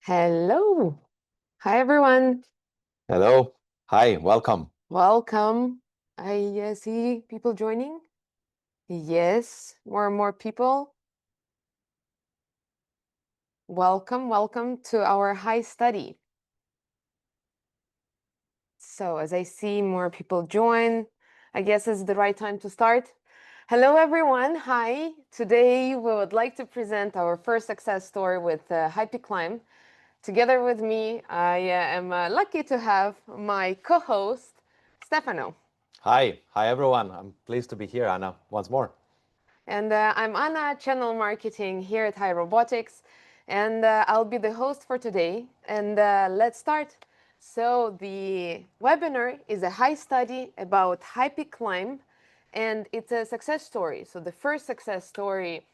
Hello. Hi, everyone. Hello. Hi, welcome. Welcome. I see people joining. Yes, more and more people. Welcome to our high study. So, as I see more people join, I guess it's the right time to start. Hello, everyone. Hi. Today, we would like to present our first success story with HaiPick. Together with me, I am lucky to have my co-host, Stefano. Hi everyone. I'm pleased to be here, Anna, once more. And I'm Anna, Channel Marketing here at HiRobotics, and I'll be the host for today. And let's start. So the webinar is a high study about HaiPick, and it's a success story. So the first success story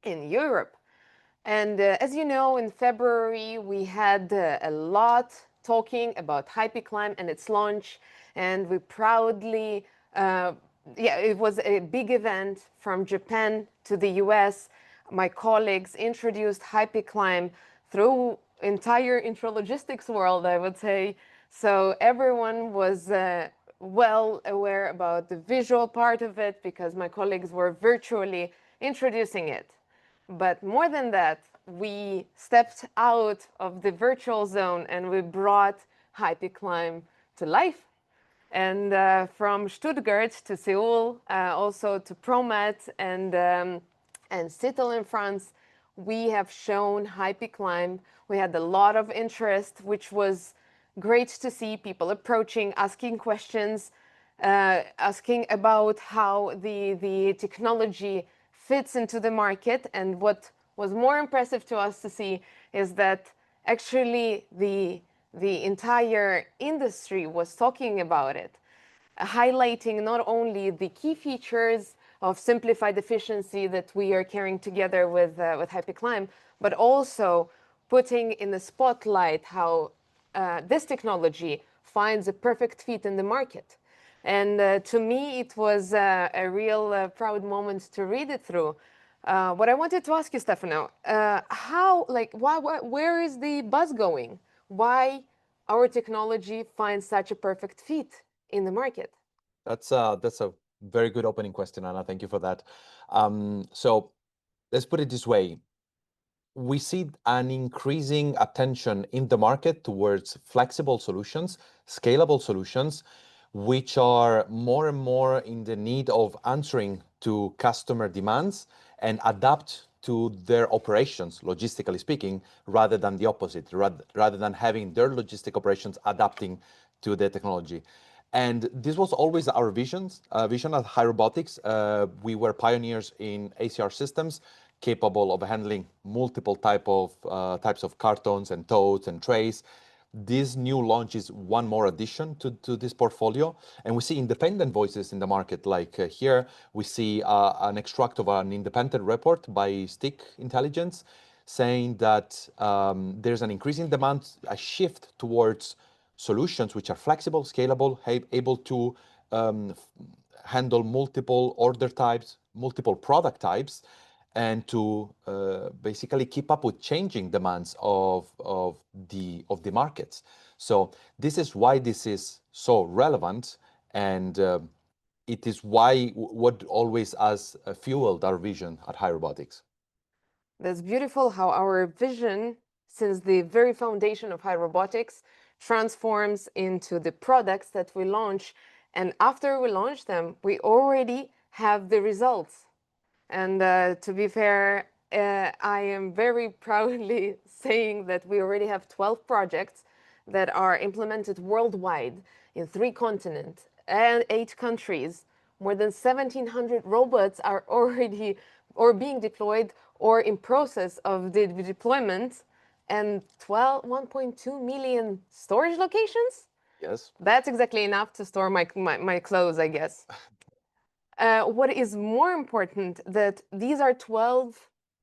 in Europe. And as you know, in February, we had a lot talking about HaiPick and its launch, and we proudly, it was a big event from Japan to the US. My colleagues introduced HaiPick through entire intralogistics world, I would say. So everyone was well aware about the visual part of it because my colleagues were virtually introducing it. But more than that, we stepped out of the virtual zone and we brought HaiPick to life. And from Stuttgart to Seoul, also to Promet and Seattle in France, we have shown HaiPick. We had a lot of interest, which was great to see people approaching, asking questions, asking about how the technology fits into the market. And what was more impressive to us to see is that actually the entire industry was talking about it, highlighting not only the key features of simplified efficiency that we are carrying together with HaiPick, but also putting in the spotlight how this technology finds a perfect fit in the market. And to me, it was a real proud moment to read it through. What I wanted to ask you, Stefano, where is the buzz going? Why our technology finds such a perfect fit in the market? That's a very good opening question, Anna. Thank you for that. So let's put it this way. We see an increasing attention in the market towards flexible solutions, scalable solutions, which are more and more in the need of answering to customer demands and adapt to their operations, logistically speaking, rather than the opposite, rather than having their logistic operations adapting to the technology. And this was always our vision at HaiRobotics. We were pioneers in ACR systems, capable of handling multiple types of cartons and totes and trays. This new launch is one more addition to this portfolio. And we see independent voices in the market. Like here, we see an extract of an independent report by Stick Intelligence saying that there's an increasing demand, a shift towards solutions which are flexible, scalable, able to handle multiple order types, multiple product types, and to basically keep up with changing demands of the markets. So this is why this is so relevant, and it is why what always has fueled our vision at HaiRobotics. That's beautiful how our vision, since the very foundation of HaiRobotics, transforms into the products that we launch. And after we launch them, we already have the results. And to be fair, I am very proudly saying that we already have 12 projects that are implemented worldwide in 3 continents and 8 countries. More than 1,700 robots are already or being deployed or in process of the deployment, and 1.2 million storage locations. Yes. That's exactly enough to store my clothes, I guess. What is more important, that these are 12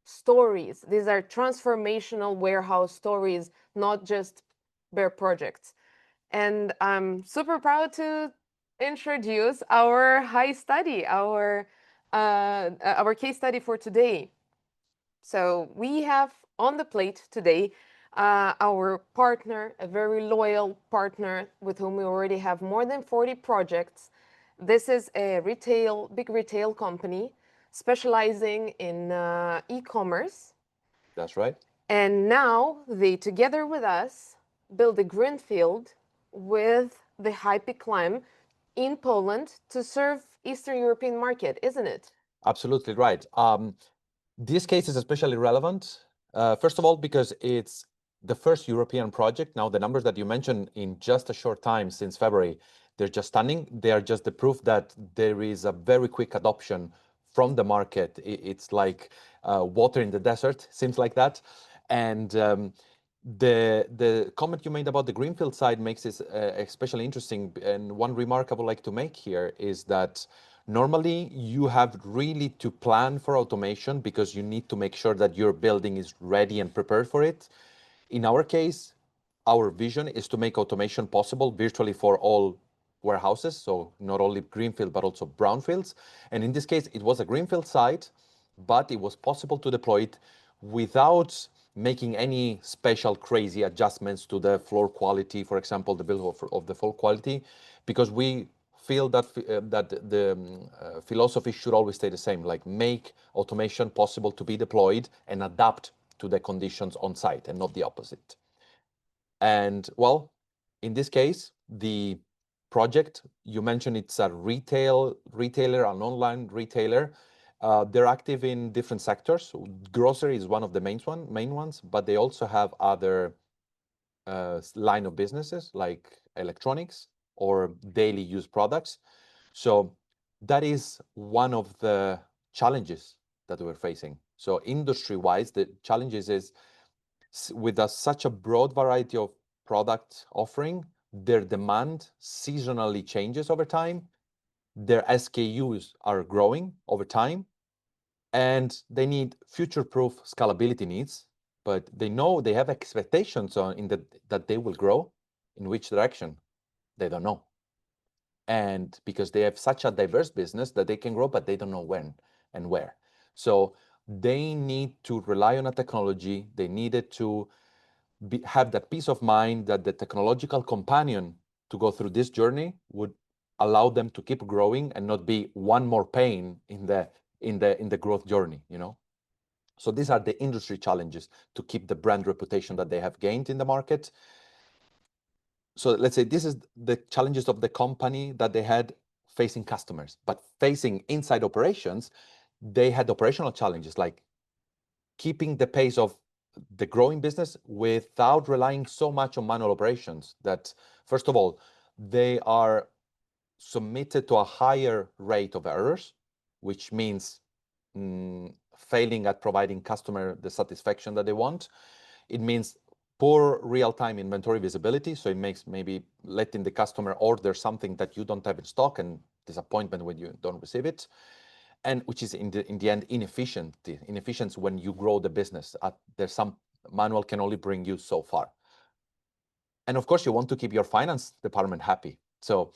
stories. These are transformational warehouse stories, not just bare projects. And I'm super proud to introduce our high study, our case study for today. So we have on the plate today our partner, a very loyal partner with whom we already have more than 40 projects. This is a big retail company specializing in e-commerce. That's right. And now they, together with us, build a greenfield with the HaiPick climb in Poland to serve Eastern European market, isn't it? Absolutely right. This case is especially relevant, first of all, because it's the first European project. Now, the numbers that you mentioned in just a short time since February, they're just stunning. They are just the proof that there is a very quick adoption from the market. It's like water in the desert, seems like that. And the comment you made about the greenfield side makes this especially interesting. And one remark I would like to make here is that normally you have really to plan for automation because you need to make sure that your building is ready and prepared for it. In our case, our vision is to make automation possible virtually for all warehouses, so not only greenfield but also brownfields. And in this case, it was a greenfield site, but it was possible to deploy it without making any special crazy adjustments to the floor quality, for example, the build of the floor quality, because we feel that the philosophy should always stay the same, like make automation possible to be deployed and adapt to the conditions on site and not the opposite. And well, in this case, the project you mentioned, it's a retailer, an online retailer. They're active in different sectors. Grocery is one of the main ones, but they also have other line of businesses like electronics or daily use products. So that is one of the challenges that we're facing. So industry-wise, the challenges is with such a broad variety of product offering, their demand seasonally changes over time. Their SKUs are growing over time, and they need future-proof scalability needs, but they know they have expectations that they will grow. In which direction? They don't know. And because they have such a diverse business that they can grow, but they don't know when and where. So they need to rely on a technology. They needed to have that peace of mind that the technological companion to go through this journey would allow them to keep growing and not be one more pain in the growth journey, you know. So these are the industry challenges to keep the brand reputation that they have gained in the market. So let's say this is the challenges of the company that they had facing customers, but facing inside operations, they had operational challenges like keeping the pace of the growing business without relying so much on manual operations that, first of all, they are submitted to a higher rate of errors, which means failing at providing customer the satisfaction that they want. It means poor real-time inventory visibility. So it makes maybe letting the customer order something that you don't have in stock and disappointment when you don't receive it. And which is in the end inefficient when you grow the business. There's some manual can only bring you so far. And of course, you want to keep your finance department happy. So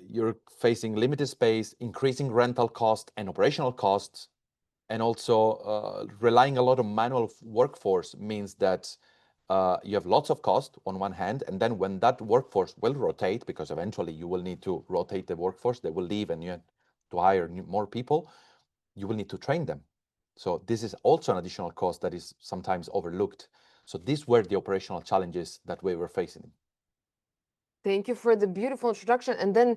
you're facing limited space, increasing rental cost and operational costs, and also relying a lot on manual workforce means that you have lots of cost on one hand, and then when that workforce will rotate, because eventually you will need to rotate the workforce, they will leave and you have to hire more people, you will need to train them. So this is also an additional cost that is sometimes overlooked. So these were the operational challenges that we were facing. Thank you for the beautiful introduction. And then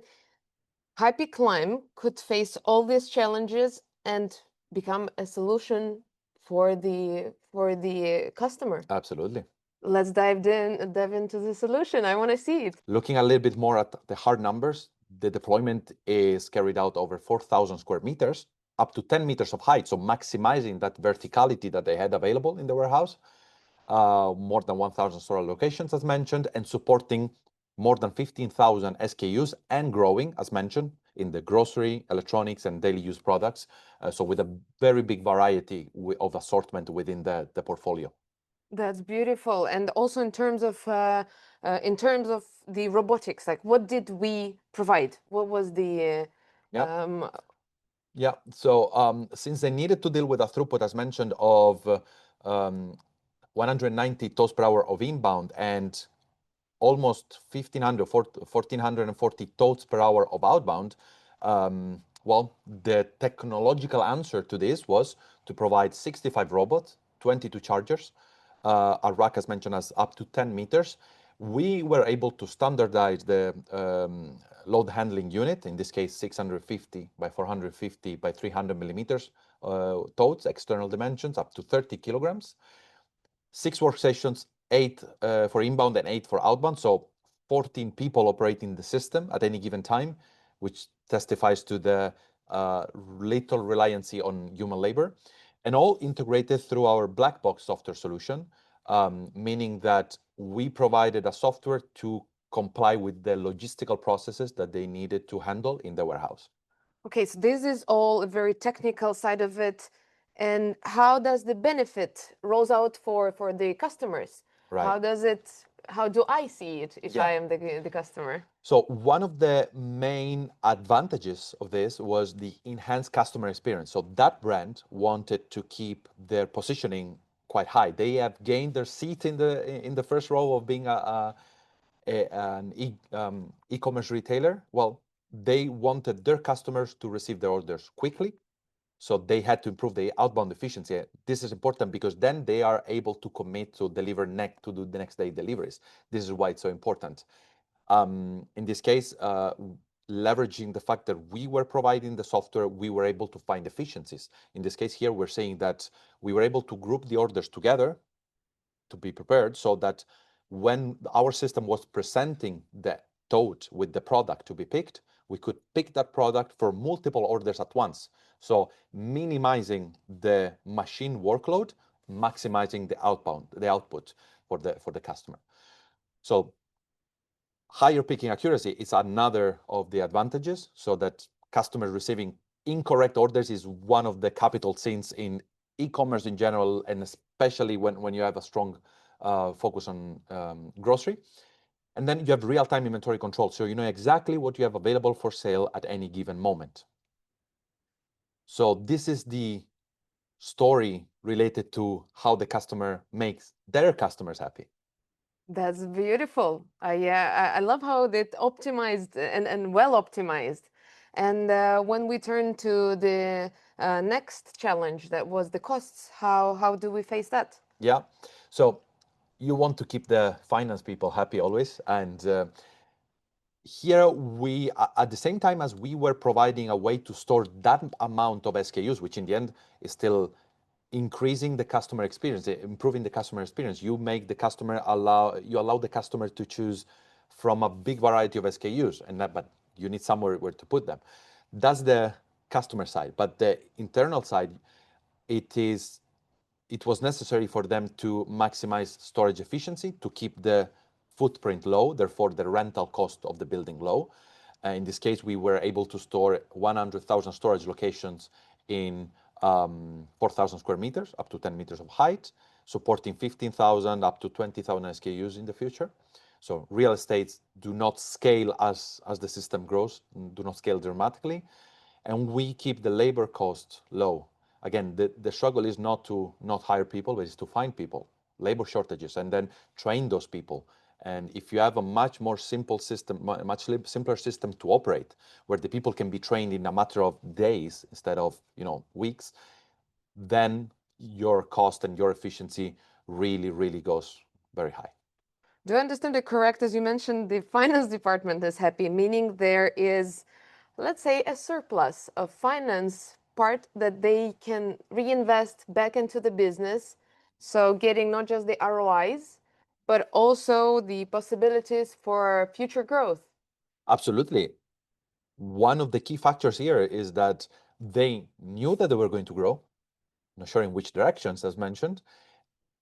HaiPick Climb could face all these challenges and become a solution for the customer. Absolutely. Let's dive into the solution. I want to see it. Looking a little bit more at the hard numbers, the deployment is carried out over 4,000 square meters, up to 10 meters of height, so maximizing that verticality that they had available in the warehouse. More than 1,000 store locations, as mentioned, and supporting more than 15,000 SKUs and growing, as mentioned, in the grocery, electronics, and daily use products. So with a very big variety of assortment within the portfolio. That's beautiful. And also in terms of the robotics, like what did we provide? What was the Yeah. Yeah. So since they needed to deal with a throughput, as mentioned, of 190 toes per hour of inbound and almost 1,500, 1,440 totes per hour of outbound, well, the technological answer to this was to provide 65 robots, 22 chargers, a rack as mentioned as up to 10 meters. We were able to standardize the load handling unit, in this case 650 by 450 by 300 millimeters totes, external dimensions up to 30 kilograms. 6 workstations, 8 for inbound and 8 for outbound. So 14 people operating the system at any given time, which testifies to the little reliance on human labor, and all integrated through our black box software solution, meaning that we provided a software to comply with the logistical processes that they needed to handle in the warehouse. Okay, so this is all a very technical side of it. And how does the benefit rolls out for the customers? Right. How do I see it if Yeah. I am the customer? So one of the main advantages of this was the enhanced customer experience. So that brand wanted to keep their positioning quite high. They have gained their seat in the first row of being an e-commerce retailer. Well, they wanted their customers to receive their orders quickly, so they had to improve the outbound efficiency. This is important because then they are able to commit to deliver to do the next day deliveries. This is why it's so important. In this case, leveraging the fact that we were providing the software, we were able to find efficiencies. In this case here, we're saying that we were able to group the orders together to be prepared so that when our system was presenting the tote with the product to be picked, we could pick that product for multiple orders at once. So minimizing the machine workload, maximizing the output for the customer. So higher picking accuracy is another of the advantages, so that customers receiving incorrect orders is one of the capital sins in e-commerce in general, and especially when you have a strong focus on grocery. And then you have real-time inventory control, so you know exactly what you have available for sale at any given moment. So this is the story related to how the customer makes their customers happy. That's beautiful. I love how it optimized and well optimized. And when we turn to the next challenge, that was the costs. How do we face that? Yeah. So you want to keep the finance people happy always. And here we, at the same time as we were providing a way to store that amount of SKUs, which in the end is still increasing the customer experience, improving the customer experience. You make the customer you allow the customer to choose from a big variety of SKUs, but you need somewhere where to put them. That's the customer side. But the internal side, it was necessary for them to maximize storage efficiency, to keep the footprint low, therefore the rental cost of the building low. In this case, we were able to store 100,000 storage locations in 4,000 square meters, up to 10 meters of height, supporting 15,000 up to 20,000 SKUs in the future. So real estates do not scale as the system grows, do not scale dramatically, and we keep the labor cost low. Again, the struggle is not to not hire people, but it's to find people, labor shortages, and then train those people. And if you have a much more simple system, much simpler system to operate, where the people can be trained in a matter of days instead of weeks, then your cost and your efficiency really goes very high. Do I understand it correct? As you mentioned, the finance department is happy, meaning there is, let's say, a surplus of finance part that they can reinvest back into the business. So getting not just the ROIs, but also the possibilities for future growth. Absolutely. One of the key factors here is that they knew that they were going to grow, not sure in which directions, as mentioned,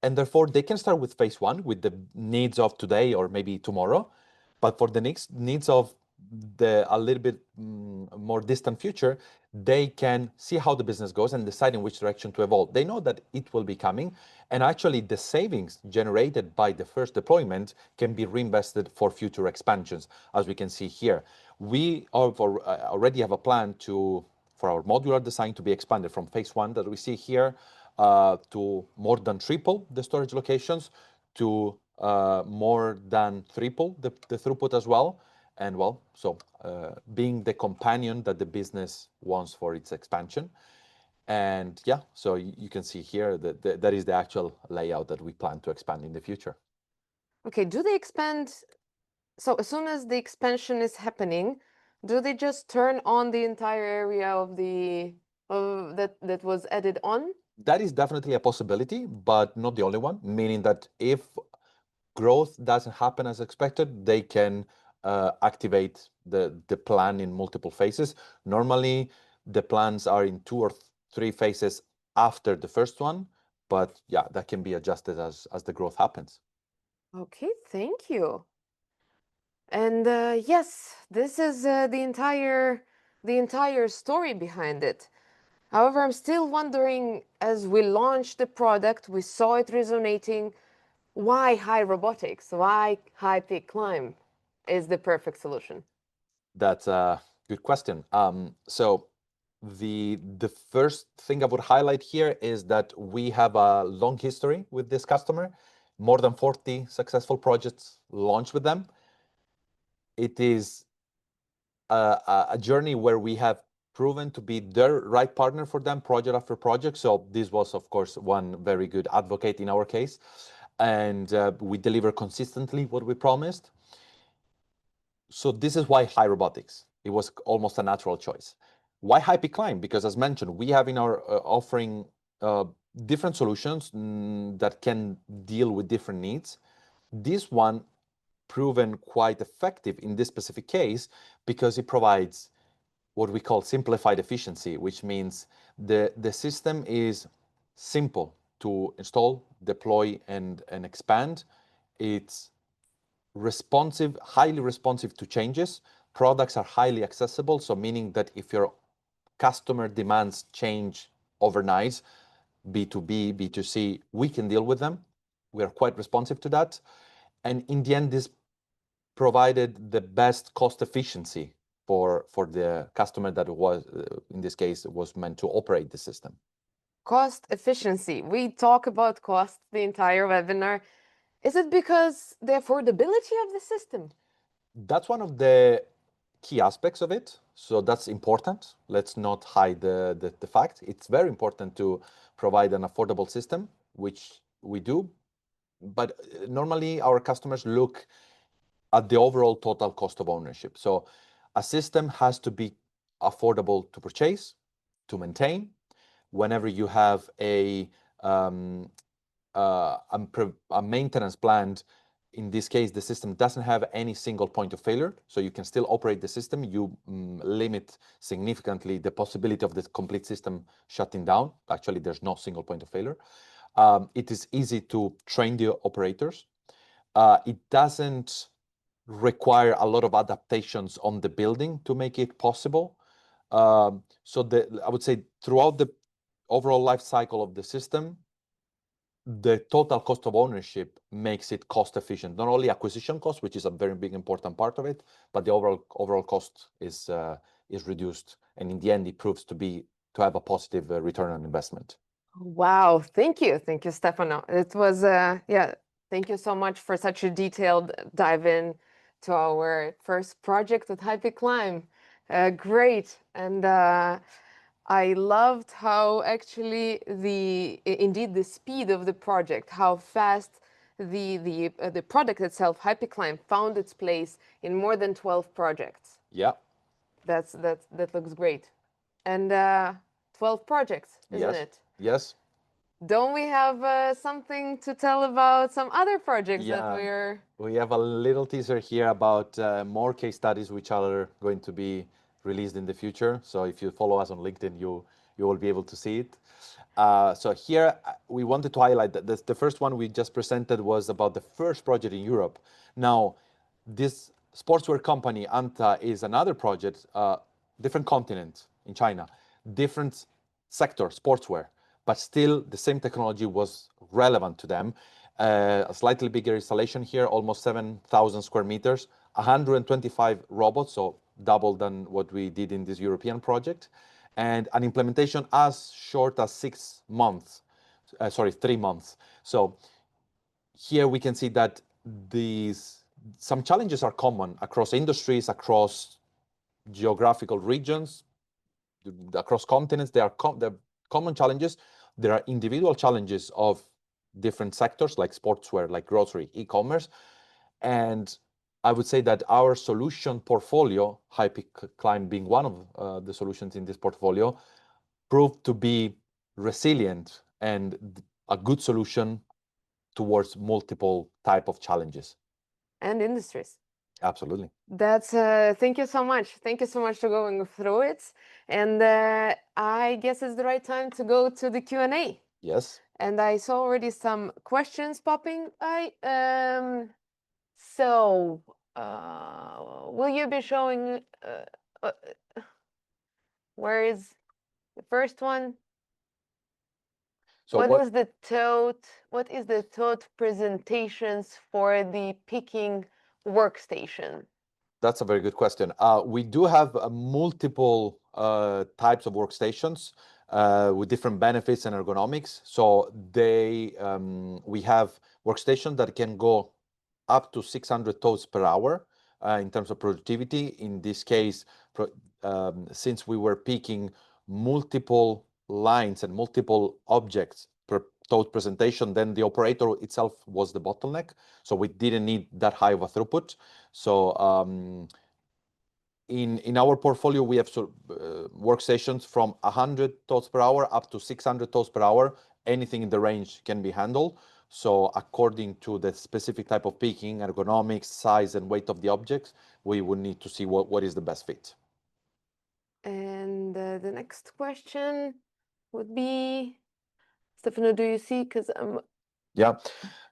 and therefore they can start with phase one with the needs of today or maybe tomorrow, but for the next needs of a little bit more distant future, they can see how the business goes and decide in which direction to evolve. They know that it will be coming, and actually the savings generated by the first deployment can be reinvested for future expansions, as we can see here. We already have a plan for our modular design to be expanded from phase one that we see here to more than triple the storage locations, to more than triple the throughput as well. And well, so being the companion that the business wants for its expansion. And yeah, so you can see here that that is the actual layout that we plan to expand in the future. Okay, do they expand? So as soon as the expansion is happening, do they just turn on the entire area of the that was added on? That is definitely a possibility, but not the only one, meaning that if growth doesn't happen as expected, they can activate the plan in multiple phases. Normally, the plans are in 2 or 3 phases after the first one, but yeah, that can be adjusted as the growth happens. Okay, thank you. And yes, this is the entire story behind it. However, I'm still wondering, as we launched the product, we saw it resonating. Why high robotics? Why HaiPick climb is the perfect solution? That's a good question. So the first thing I would highlight here is that we have a long history with this customer, more than 40 successful projects launched with them. It is a journey where we have proven to be the right partner for them project after project. So this was, of course, one very good advocate in our case. And we deliver consistently what we promised. So this is why high robotics. It was almost a natural choice. Why HiPick Climb? Because as mentioned, we have in our offering uh, different solutions that can deal with different needs. This one proven quite effective in this specific case because it provides what we call simplified efficiency, which means the system is simple to install, deploy, and expand. It's responsive, highly responsive to changes. Products are highly accessible, so meaning that if your customer demands change overnight, B2B, B2C, we can deal with them. We are quite responsive to that. And in the end, this provided the best cost efficiency for the customer that was, in this case, was meant to operate the system. Cost efficiency. We talk about cost the entire webinar. Is it because the affordability of the system? That's one of the key aspects of it. So that's important. Let's not hide the fact. It's very important to provide an affordable system, which we do. But normally our customers look at the overall total cost of ownership. So a system has to be affordable to purchase, to maintain. Whenever you have um, a maintenance plan, in this case, the system doesn't have any single point of failure, so you can still operate the system. You limit significantly the possibility of the complete system shutting down. Actually, there's no single point of failure. It is easy to train the operators. It doesn't require a lot of adaptations on the building to make it possible. So I would say throughout the overall life cycle of the system, the total cost of ownership makes it cost efficient. Not only acquisition cost, which is a very big important part of it, but the overall cost is reduced, and in the end, it proves to have a positive return on investment. Wow, thank you, Stefano. It was yeah, thank you so much for such a detailed dive in to our first project at HaiPick Climb. Great, and I loved how actually indeed the speed of the project, how fast the product itself, HaiPick Climb, found its place in more than 12 projects. Yeah. That looks great, and 12 projects, isn't Yes. it? Yes. Don't we have something to tell about some other projects that Yeah. we're... We have a little teaser here about more case studies which are going to be released in the future. So if you follow us on LinkedIn, you will be able to see it. So here we wanted to highlight that the first one we just presented was about the first project in Europe. Now, this sportswear company, Anta, is another project, different continent in China, different sector, sportswear, but still the same technology was relevant to them. A slightly bigger installation here, almost 7,000 square meters, 125 robots, so double than what we did in this European project, and an implementation as short as 6 months. sorry, 3 months. So here we can see that some challenges are common across industries, across geographical regions, across continents. There are common challenges. There are individual challenges of different sectors like sportswear, like grocery, e-commerce. And I would say that our solution portfolio, HaiPick Climb being one of the solutions in this portfolio, proved to be resilient and a good solution towards multiple type of challenges. And industries. Absolutely. That's thank you so much. Thank you so much for going through it. And I guess it's the right time to go to the Q&A. Yes. And I saw already some questions popping. So will you be showing where is the first one? So what is the tote presentations for the picking workstation? That's a very good question. We do have multiple types of workstations with different benefits and ergonomics. So we have workstations that can go up to 600 toads per hour in terms of productivity. In this case, since we were picking multiple lines and multiple objects per toad presentation, then the operator itself was the bottleneck. So we didn't need that high of a throughput. So in our portfolio, we have workstations from 100 toads per hour up to 600 toads per hour. Anything in the range can be handled. So according to the specific type of picking, ergonomics, size, and weight of the objects, we would need to see what is the best fit. And the next question would be, Stefano, do you see? Because Yeah.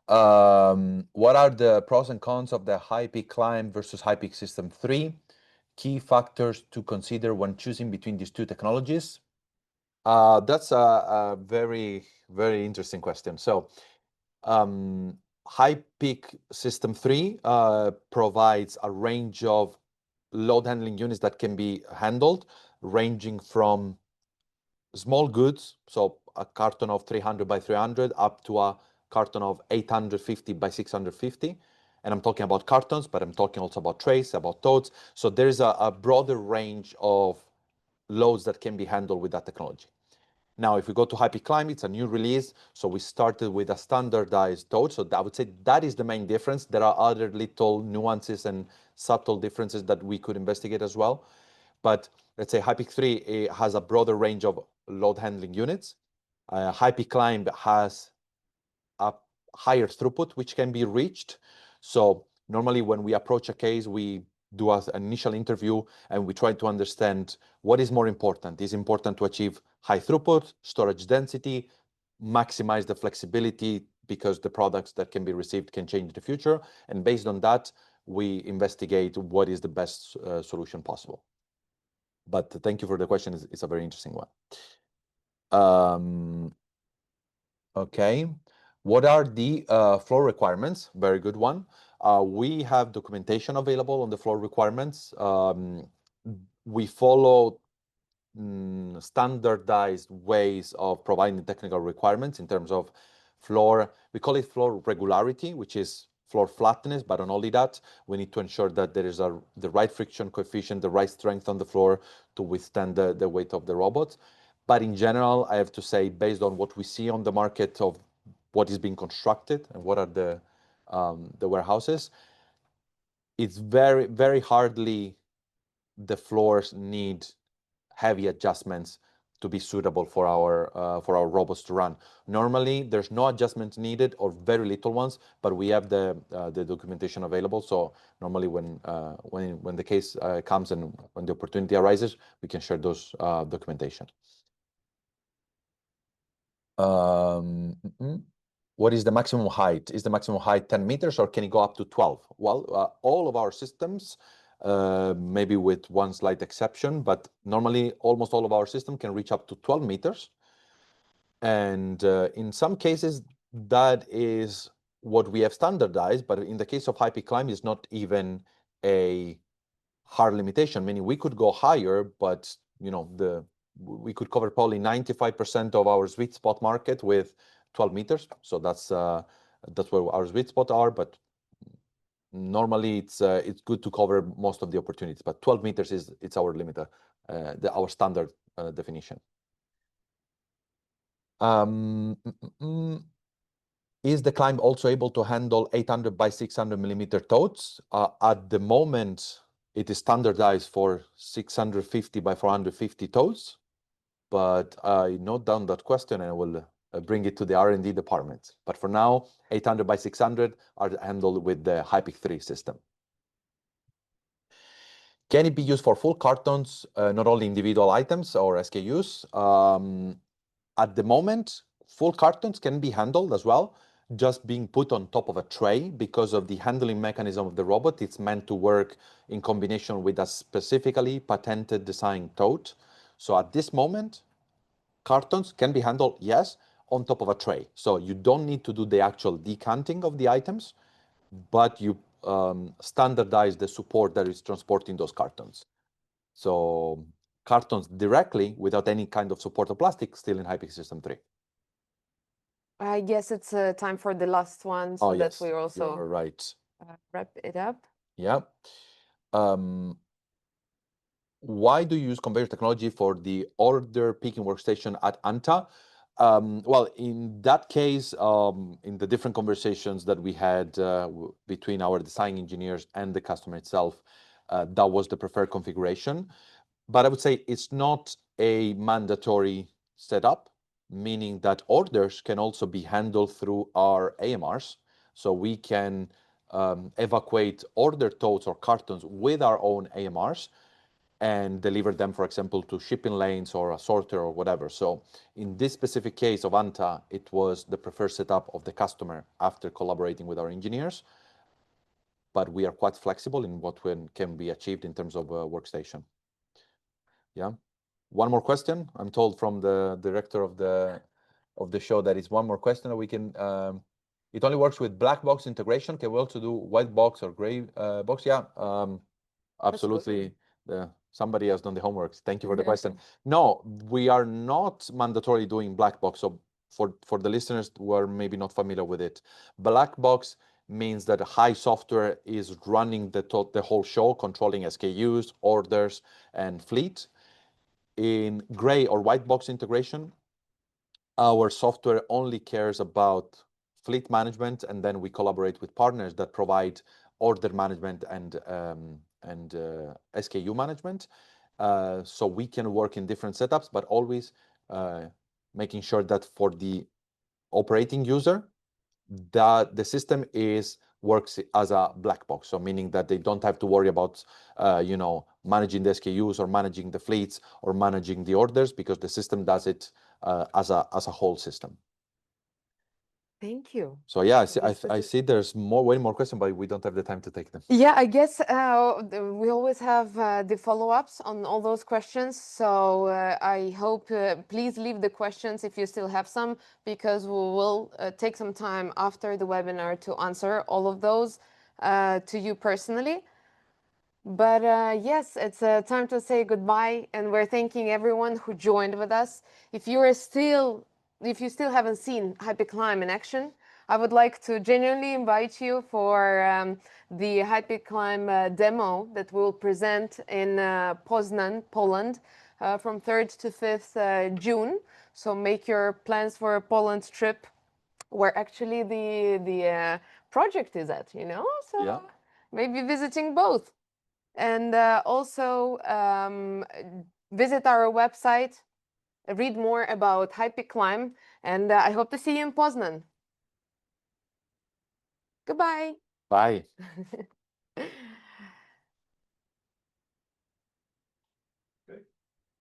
What are the pros and cons of the HaiPick Climb versus HaiPick System 3? Key factors to consider when choosing between these two technologies? That's a very, very interesting question. So HaiPick System 3 provides a range of load handling units that can be handled, ranging from small goods, so a carton of 300 by 300, up to a carton of 850 by 650. And I'm talking about cartons, but I'm talking also about trays, about totes. So there's a broader range of loads that can be handled with that technology. Now, if we go to HaiPick Climb, it's a new release. So we started with a standardized tote. So I would say that is the main difference. There are other little nuances and subtle differences that we could investigate as well. But let's say HaiPick 3 has a broader range of load handling units. HaiPick Climb has a higher throughput, which can be reached. So normally when we approach a case, we do an initial interview and we try to understand what is more important. Is it important to achieve high throughput, storage density, maximize the flexibility because the products that can be received can change in the future. And based on that, we investigate what is the best solution possible. But thank you for the question. It's a very interesting one. Okay. What are the floor requirements? Very good one. We have documentation available on the floor requirements. We follow standardized ways of providing technical requirements in terms of floor. We call it floor regularity, which is floor flatness, but not only that, we need to ensure that there is the right friction coefficient, the right strength on the floor to withstand the weight of the robots. But in general, I have to say, based on what we see on the market of what is being constructed and what are the warehouses, it's very, very hardly the floors need heavy adjustments to be suitable for our robots to run. Normally, there's no adjustments needed or very little ones, but we have the documentation available. So normally, when the case comes and when the opportunity arises, we can share those documentation. What is the maximum height? Is the maximum height 10 meters or can it go up to 12? Well, all of our systems, maybe with one slight exception, but normally almost all of our system can reach up to 12 meters. And in some cases, that is what we have standardized, but in the case of HaiPick Climb, is not even a hard limitation, meaning we could go higher, but we could cover probably 95% of our sweet spot market with 12 meters. So that's where our sweet spot are. But normally it's good to cover most of the opportunities. But 12 meters it's our limiter, our standard definition. Is the climb also able to handle 800 by 600 millimeter totes? At the moment, it is standardized for 650 by 450 totes, but I note down that question and I will bring it to the R&D department. But for now, 800 by 600 are handled with the HaiPick 3 system. Can it be used for full cartons, not only individual items or SKUs? At the moment, full cartons can be handled as well, just being put on top of a tray because of the handling mechanism of the robot. It's meant to work in combination with a specifically patented design tote. So at this moment, cartons can be handled, yes, on top of a tray. So you don't need to do the actual decanting of the items, but you standardize the support that is transporting those cartons. So cartons directly without any kind of support of plastic still in HaiPick System 3. I guess it's time for the last one, so Oh, that yes, we also you're right. wrap it up. Yeah. Why do you use conveyor technology for the order picking workstation at Anta? Well, in that case, in the different conversations that we had between our design engineers and the customer itself, that was the preferred configuration. But I would say it's not a mandatory setup, meaning that orders can also be handled through our AMRs. So we can evacuate order totes or cartons with our own AMRs and deliver them, for example, to shipping lanes or a sorter or whatever. So in this specific case of Anta, it was the preferred setup of the customer after collaborating with our engineers. But we are quite flexible in what can be achieved in terms of workstation. Yeah. One more question. I'm told from the director of the show that is one more question that we can. It only works with black box integration. Can we also do white box or gray box? Yeah, absolutely. Somebody has done the homework. Thank you for the question. No, we are not mandatorily doing black box. So for the listeners who are maybe not familiar with it, black box means that Hai software is running the whole show, controlling SKUs, orders, and fleet. In gray or white box integration, our software only cares about fleet management, and then we collaborate with partners that provide order management and SKU management. So we can work in different setups, but always making sure that for the operating user, that the system works as a black box. So meaning that they don't have to worry about, managing the SKUs or managing the fleets or managing the orders, because the system does it as a whole system. Thank you. So yeah, I see there's way more questions, but we don't have the time to take them. Yeah, I guess we always have the follow-ups on all those questions. So I hope please leave the questions if you still have some, because we will take some time after the webinar to answer all of those to you personally. But yes, it's time to say goodbye, and we're thanking everyone who joined with us. If you still haven't seen HaiPick Climb in action, I would like to genuinely invite you for the HaiPick Climb demo that we'll present in Poznan, Poland, from 3rd to 5th June. So make your plans for a Poland trip, where actually the project is at. So Yeah. maybe visiting both. And also visit our website, read more about HaiPick Climb, and I hope to see you in Poznan. Goodbye. Bye.